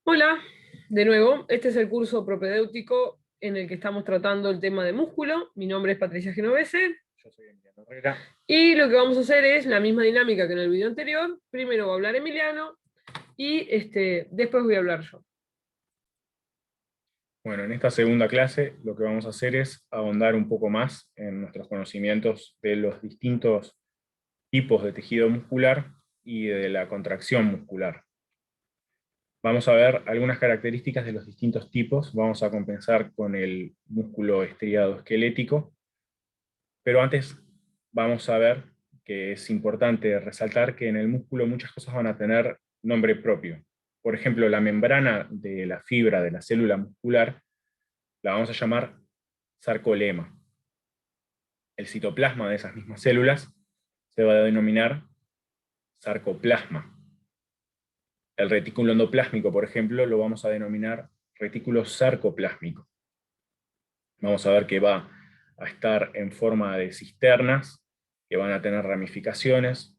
Hola, de nuevo, este es el curso propedéutico en el que estamos tratando el tema de músculo. Mi nombre es Patricia Genovese. Yo soy Emiliano Herrera. Y lo que vamos a hacer es la misma dinámica que en el video anterior. Primero va a hablar Emiliano y después voy a hablar yo. Bueno, en esta segunda clase lo que vamos a hacer es ahondar un poco más en nuestros conocimientos de los distintos tipos de tejido muscular y de la contracción muscular. Vamos a ver algunas características de los distintos tipos. Vamos a compensar con el músculo estriado esquelético, pero antes vamos a ver que es importante resaltar que en el músculo muchas cosas van a tener nombre propio. Por ejemplo, la membrana de la fibra de la célula muscular la vamos a llamar sarcolema. El citoplasma de esas mismas células se va a denominar sarcoplasma. El retículo endoplásmico, por ejemplo, lo vamos a denominar retículo sarcoplásmico. Vamos a ver que va a estar en forma de cisternas, que van a tener ramificaciones.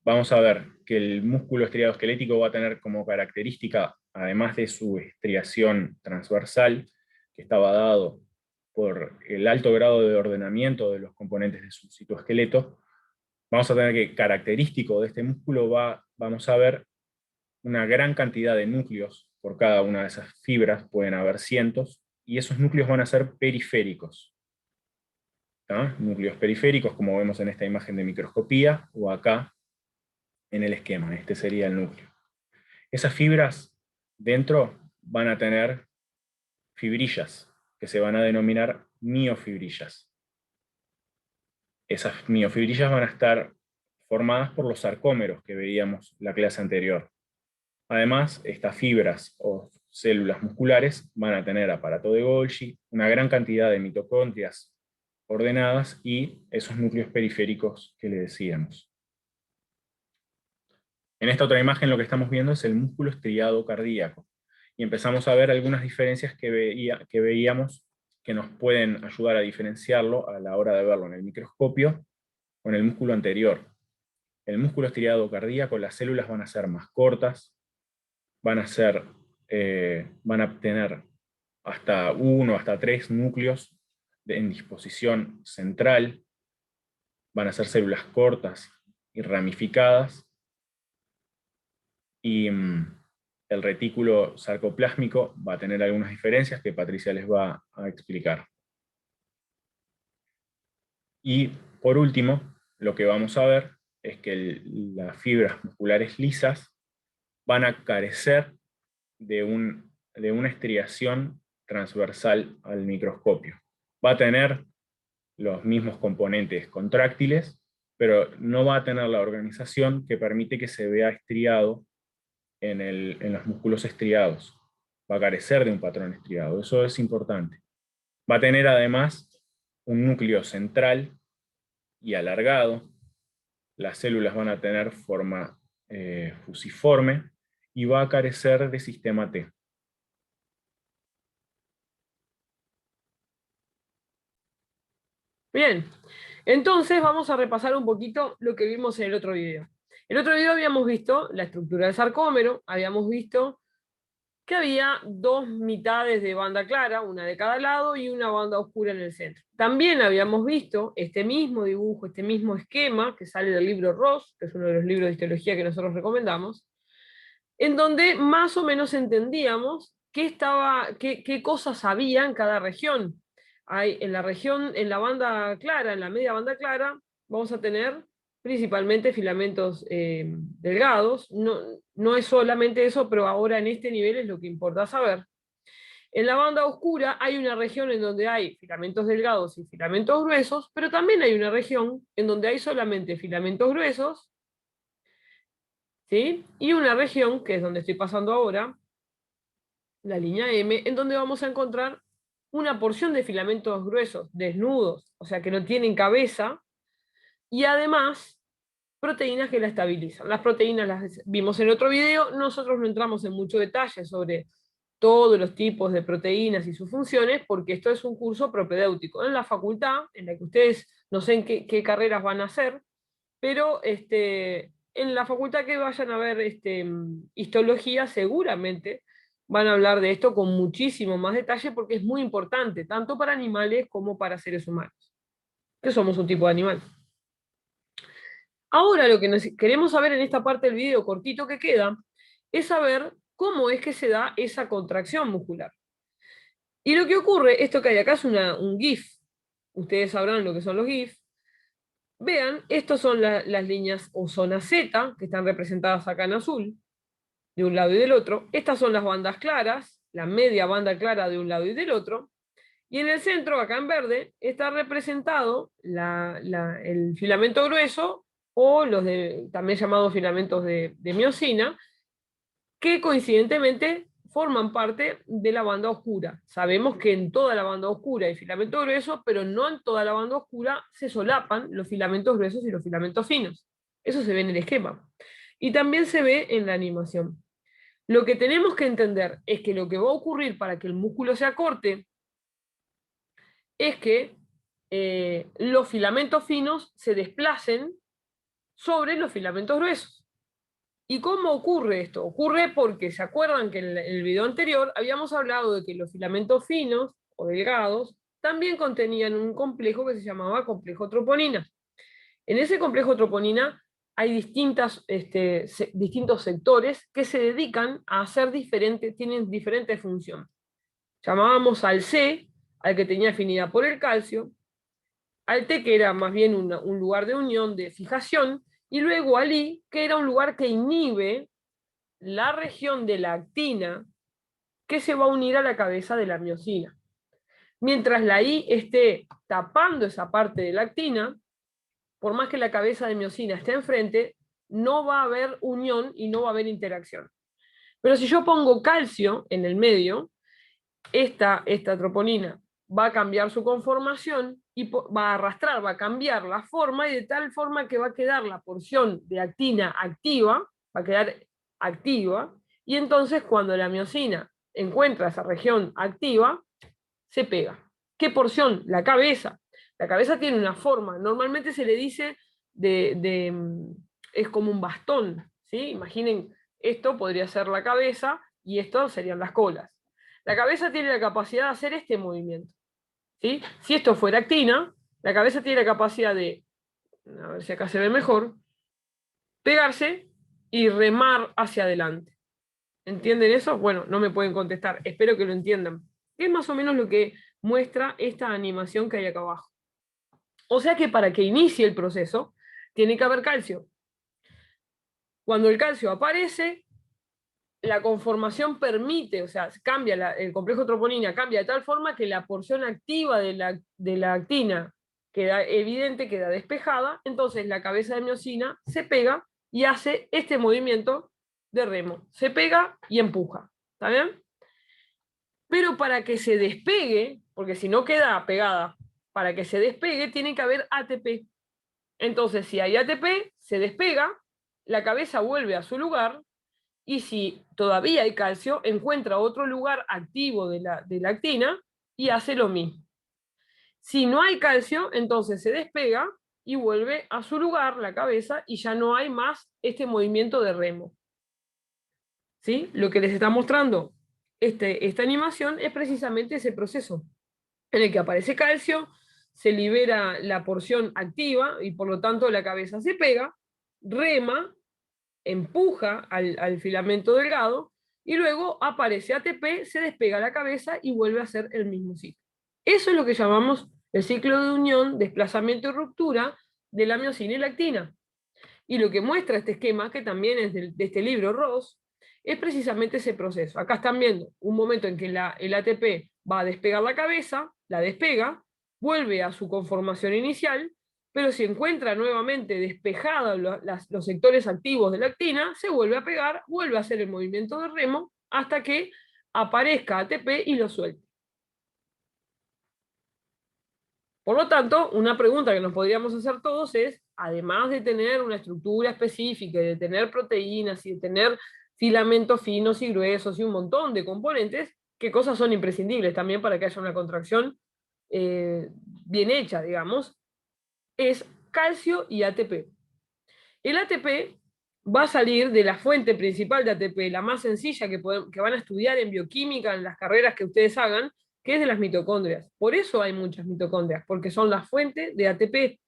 Vamos a ver que el músculo estriado esquelético va a tener como característica, además de su estriación transversal, que estaba dado por el alto grado de ordenamiento de los componentes de su citoesqueleto, vamos a tener que característico de este músculo vamos a ver una gran cantidad de núcleos por cada una de esas fibras, pueden haber cientos, y esos núcleos van a ser periféricos. ¿Tá? Núcleos periféricos, como vemos en esta imagen de microscopía, o acá en el esquema, este sería el núcleo. Esas fibras dentro van a tener fibrillas, que se van a denominar miofibrillas. Esas miofibrillas van a estar formadas por los sarcómeros que veíamos la clase anterior. Además, estas fibras o células musculares van a tener aparato de Golgi, una gran cantidad de mitocondrias ordenadas y esos núcleos periféricos que le decíamos. En esta otra imagen lo que estamos viendo es el músculo estriado cardíaco. Y empezamos a ver algunas diferencias que veíamos que nos pueden ayudar a diferenciarlo a la hora de verlo en el microscopio con el músculo anterior. El músculo estriado cardíaco, las células van a ser más cortas, van a tener hasta 1, hasta 3 núcleos en disposición central, van a ser células cortas y ramificadas, y el retículo sarcoplásmico va a tener algunas diferencias que Patricia les va a explicar. Y por último, lo que vamos a ver es que las fibras musculares lisas van a carecer de una estriación transversal al microscopio. Va a tener los mismos componentes contráctiles, pero no va a tener la organización que permite que se vea estriado en los músculos estriados. Va a carecer de un patrón estriado, eso es importante. Va a tener además un núcleo central y alargado, las células van a tener forma fusiforme y va a carecer de sistema T. Bien, entonces vamos a repasar un poquito lo que vimos en el otro video. En el otro video habíamos visto la estructura del sarcómero, habíamos visto que había dos mitades de banda clara, una de cada lado y una banda oscura en el centro. También habíamos visto este mismo dibujo, este mismo esquema que sale del libro Ross, que es uno de los libros de histología que nosotros recomendamos, en donde más o menos entendíamos qué cosas había en cada región. Hay en la región, en la banda clara, en la media banda clara, vamos a tener principalmente filamentos delgados. No, no es solamente eso, pero ahora en este nivel es lo que importa saber. En la banda oscura hay una región en donde hay filamentos delgados y filamentos gruesos, pero también hay una región en donde hay solamente filamentos gruesos, ¿sí? Y una región, que es donde estoy pasando ahora, la línea M, en donde vamos a encontrar una porción de filamentos gruesos, desnudos, o sea que no tienen cabeza, y además proteínas que la estabilizan. Las proteínas las vimos en otro video, nosotros no entramos en mucho detalle sobre todos los tipos de proteínas y sus funciones, porque esto es un curso propedéutico en la facultad, en la que ustedes no sé en qué carreras van a hacer, pero en la facultad que vayan a ver histología, seguramente van a hablar de esto con muchísimo más detalle porque es muy importante, tanto para animales como para seres humanos, que somos un tipo de animal. Ahora lo que queremos saber en esta parte del video cortito que queda es saber cómo es que se da esa contracción muscular. Y lo que ocurre, esto que hay acá es un GIF. Ustedes sabrán lo que son los GIF. Vean, estas son las líneas o zona Z, que están representadas acá en azul, de un lado y del otro. Estas son las bandas claras, la media banda clara de un lado y del otro. Y en el centro, acá en verde, está representado el filamento grueso o también llamados filamentos de miosina, que coincidentemente forman parte de la banda oscura. Sabemos que en toda la banda oscura hay filamento grueso, pero no en toda la banda oscura se solapan los filamentos gruesos y los filamentos finos. Eso se ve en el esquema. Y también se ve en la animación. Lo que tenemos que entender es que lo que va a ocurrir para que el músculo se acorte es que los filamentos finos se desplacen sobre los filamentos gruesos. ¿Y cómo ocurre esto? Ocurre porque se acuerdan que en el video anterior habíamos hablado de que los filamentos finos o delgados también contenían un complejo que se llamaba complejo troponina. En ese complejo troponina hay distintos sectores que se dedican a hacer tienen diferente función. Llamábamos al C, al que tenía afinidad por el calcio, al T, que era más bien un lugar de unión, de fijación, y luego al I, que era un lugar que inhibe la región de la actina que se va a unir a la cabeza de la miosina. Mientras la I esté tapando esa parte de la actina, por más que la cabeza de miosina esté enfrente, no va a haber unión y no va a haber interacción. Pero si yo pongo calcio en el medio, esta troponina va a cambiar su conformación y va a arrastrar, va a cambiar la forma, y de tal forma que va a quedar la porción de actina activa, va a quedar activa, y entonces cuando la miosina encuentra esa región activa, se pega. ¿Qué porción? La cabeza. La cabeza tiene una forma, normalmente se le dice es como un bastón, ¿sí? Imaginen, esto podría ser la cabeza y esto serían las colas. La cabeza tiene la capacidad de hacer este movimiento, ¿sí? Si esto fuera actina, la cabeza tiene la capacidad de, a ver si acá se ve mejor, pegarse y remar hacia adelante. ¿Entienden eso? Bueno, no me pueden contestar, espero que lo entiendan. Es más o menos lo que muestra esta animación que hay acá abajo. O sea que para que inicie el proceso, tiene que haber calcio. Cuando el calcio aparece, la conformación permite, o sea, cambia el complejo troponina, cambia de tal forma que la porción activa de la actina queda evidente, queda despejada, entonces la cabeza de miosina se pega y hace este movimiento de remo. Se pega y empuja. ¿Está bien? Pero para que se despegue, porque si no queda pegada, para que se despegue tiene que haber ATP. Entonces, si hay ATP, se despega, la cabeza vuelve a su lugar, y si todavía hay calcio, encuentra otro lugar activo de la actina y hace lo mismo. Si no hay calcio, entonces se despega y vuelve a su lugar la cabeza y ya no hay más este movimiento de remo. ¿Sí? Lo que les está mostrando esta animación es precisamente ese proceso en el que aparece calcio, se libera la porción activa y por lo tanto la cabeza se pega, rema, empuja al filamento delgado y luego aparece ATP, se despega la cabeza y vuelve a hacer el mismo ciclo. Eso es lo que llamamos el ciclo de unión, desplazamiento y ruptura de la miosina y la actina. Y lo que muestra este esquema, que también es de este libro Ross, es precisamente ese proceso. Acá están viendo un momento en que el ATP va a despegar la cabeza, la despega, vuelve a su conformación inicial, pero si encuentra nuevamente despejados los sectores activos de la actina, se vuelve a pegar, vuelve a hacer el movimiento de remo hasta que aparezca ATP y lo suelte. Por lo tanto, una pregunta que nos podríamos hacer todos es, además de tener una estructura específica, de tener proteínas y de tener filamentos finos y gruesos y un montón de componentes, ¿qué cosas son imprescindibles también para que haya una contracción bien hecha, digamos? Es calcio y ATP. El ATP va a salir de la fuente principal de ATP, la más sencilla que van a estudiar en bioquímica, en las carreras que ustedes hagan, que es de las mitocondrias. Por eso hay muchas mitocondrias, porque son la fuente de ATP.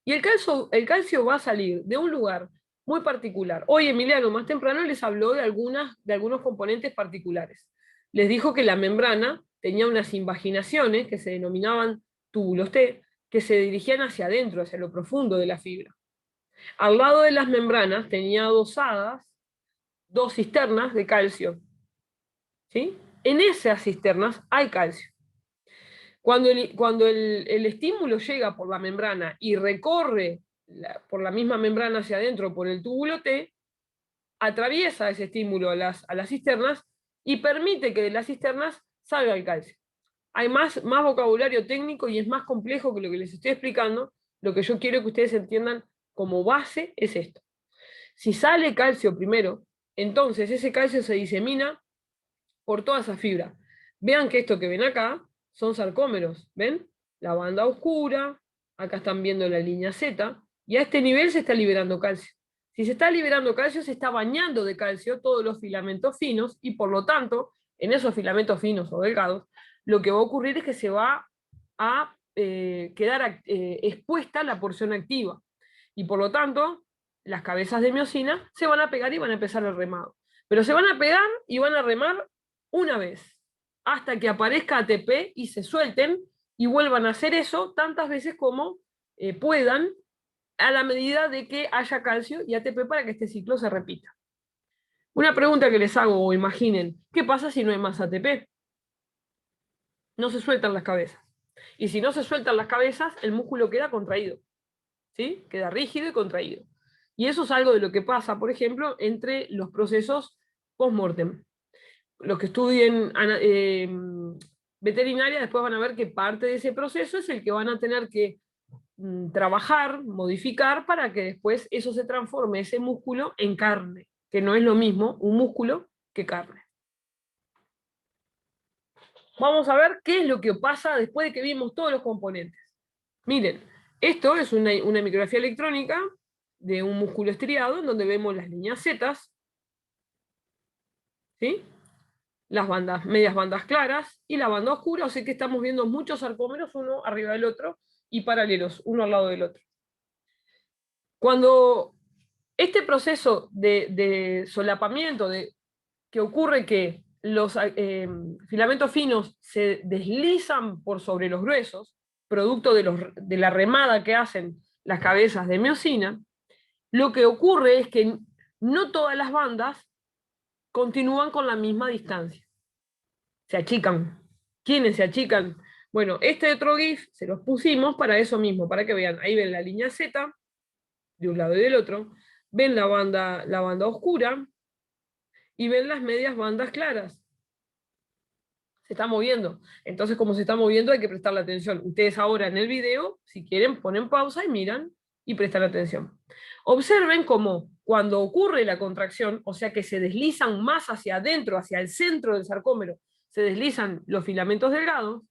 Y el calcio va a salir de un lugar muy particular. Hoy Emiliano más temprano les habló de algunos componentes particulares. Les dijo que la membrana tenía unas invaginaciones que se denominaban túbulos T, que se dirigían hacia adentro, hacia lo profundo de la fibra. Al lado de las membranas tenía adosadas dos cisternas de calcio. ¿Sí? En esas cisternas hay calcio. Cuando el estímulo llega por la membrana y recorre por la misma membrana hacia adentro por el túbulo T, atraviesa ese estímulo a las cisternas y permite que de las cisternas salga el calcio. Hay más vocabulario técnico y es más complejo que lo que les estoy explicando. Lo que yo quiero que ustedes entiendan como base es esto. Si sale calcio primero, entonces ese calcio se disemina por toda esa fibra. Vean que esto que ven acá son sarcómeros, ¿ven? La banda oscura, acá están viendo la línea Z, y a este nivel se está liberando calcio. Si se está liberando calcio, se está bañando de calcio todos los filamentos finos, y por lo tanto, en esos filamentos finos o delgados, lo que va a ocurrir es que se va a quedar expuesta la porción activa. Y por lo tanto, las cabezas de miosina se van a pegar y van a empezar el remado. Pero se van a pegar y van a remar una vez, hasta que aparezca ATP y se suelten y vuelvan a hacer eso tantas veces como puedan, a la medida de que haya calcio y ATP para que este ciclo se repita. Una pregunta que les hago, o imaginen, ¿qué pasa si no hay más ATP? No se sueltan las cabezas. Y si no se sueltan las cabezas, el músculo queda contraído. ¿Sí? Queda rígido y contraído. Y eso es algo de lo que pasa, por ejemplo, entre los procesos post-mortem. Los que estudien veterinaria después van a ver que parte de ese proceso es el que van a tener que trabajar, modificar, para que después eso se transforme, ese músculo, en carne, que no es lo mismo un músculo que carne. Vamos a ver qué es lo que pasa después de que vimos todos los componentes. Miren, esto es una micrografía electrónica de un músculo estriado, en donde vemos las líneas Z, ¿sí? Las bandas, medias bandas claras y la banda oscura, o sea que estamos viendo muchos sarcómeros, uno arriba del otro, y paralelos, uno al lado del otro. Cuando este proceso de solapamiento, que ocurre que los filamentos finos se deslizan por sobre los gruesos, producto de la remada que hacen las cabezas de miosina, lo que ocurre es que no todas las bandas continúan con la misma distancia. Se achican. ¿Quiénes se achican? Bueno, este otro GIF se los pusimos para eso mismo, para que vean. Ahí ven la línea Z, de un lado y del otro. Ven la banda oscura, y ven las medias bandas claras. Se está moviendo. Entonces, como se está moviendo, hay que prestarle atención. Ustedes ahora en el video, si quieren, ponen pausa y miran y prestan atención. Observen cómo cuando ocurre la contracción, o sea que se deslizan más hacia adentro, hacia el centro del sarcómero, se deslizan los filamentos delgados,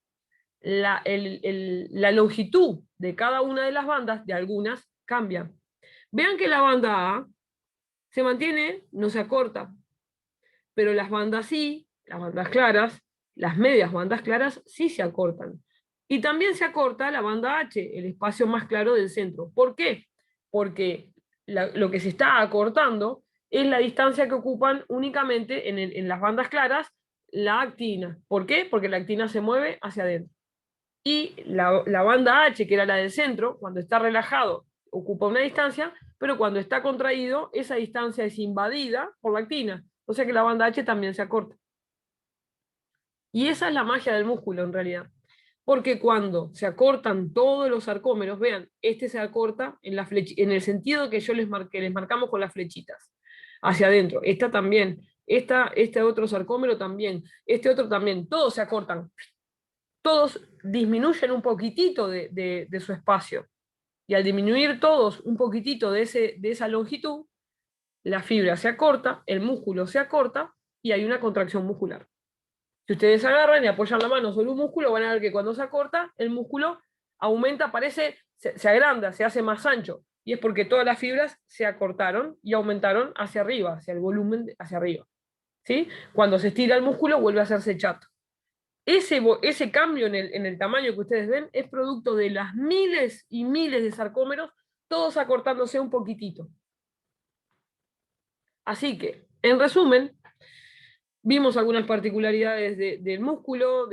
la longitud de cada una de las bandas, de algunas, cambia. Vean que la banda A se mantiene, no se acorta, pero las bandas sí, las bandas claras, las medias bandas claras sí se acortan. Y también se acorta la banda H, el espacio más claro del centro. ¿Por qué? Porque lo que se está acortando es la distancia que ocupan únicamente en las bandas claras la actina. ¿Por qué? Porque la actina se mueve hacia adentro. Y la banda H, que era la del centro, cuando está relajado, ocupa una distancia, pero cuando está contraído, esa distancia es invadida por la actina. O sea que la banda H también se acorta. Y esa es la magia del músculo, en realidad. Porque cuando se acortan todos los sarcómeros, vean, este se acorta en el sentido que yo les marcamos con las flechitas, hacia adentro. Esta también, este otro sarcómero también, este otro también, todos se acortan. Todos disminuyen un poquitito de su espacio. Y al disminuir todos un poquitito de esa longitud, la fibra se acorta, el músculo se acorta y hay una contracción muscular. Si ustedes agarran y apoyan la mano sobre un músculo, van a ver que cuando se acorta, el músculo aumenta, se agranda, se hace más ancho. y es porque todas las fibras se acortaron y aumentaron hacia arriba, hacia el volumen hacia arriba. ¿Sí? Cuando se estira el músculo vuelve a hacerse chato. Ese cambio en el tamaño que ustedes ven es producto de las miles y miles de sarcómeros, todos acortándose un poquitito. Así que, en resumen, vimos algunas particularidades del músculo,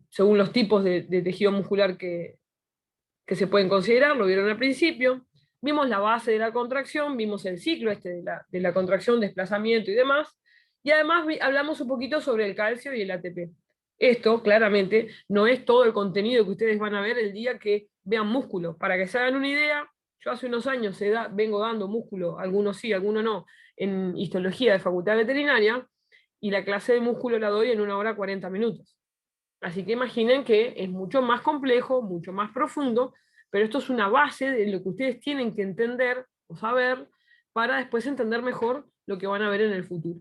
según los tipos de tejido muscular que se pueden considerar, lo vieron al principio. Vimos la base de la contracción, vimos el ciclo de la contracción, desplazamiento y demás. Y además hablamos un poquito sobre el calcio y el ATP. Esto, claramente, no es todo el contenido que ustedes van a ver el día que vean músculo. Para que se hagan una idea, yo hace unos años vengo dando músculo, algunos sí, algunos no, en histología de facultad veterinaria, y la clase de músculo la doy en 1 hora 40 minutos. Así que imaginen que es mucho más complejo, mucho más profundo, pero esto es una base de lo que ustedes tienen que entender o saber para después entender mejor lo que van a ver en el futuro.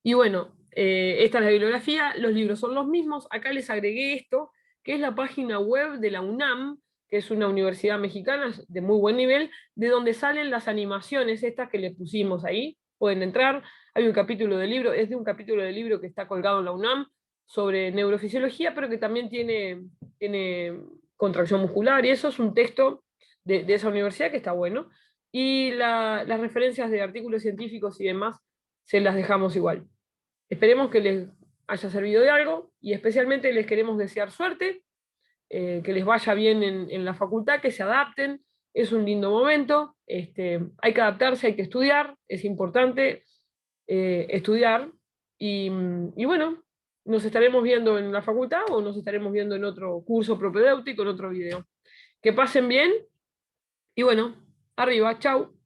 Y bueno, esta es la bibliografía, los libros son los mismos. Acá les agregué esto, que es la página web de la UNAM, que es una universidad mexicana de muy buen nivel, de donde salen las animaciones estas que les pusimos ahí. Pueden entrar, hay un capítulo de libro, es de un capítulo de libro que está colgado en la UNAM sobre neurofisiología, pero que también tiene contracción muscular, y eso es un texto de esa universidad que está bueno. Y las referencias de artículos científicos y demás se las dejamos igual. Esperemos que les haya servido de algo y especialmente les queremos desear suerte, que les vaya bien en la facultad, que se adapten, es un lindo momento, hay que adaptarse, hay que estudiar, es importante estudiar y bueno, nos estaremos viendo en la facultad o nos estaremos viendo en otro curso propedéutico, en otro video. Que pasen bien y bueno, arriba, chau.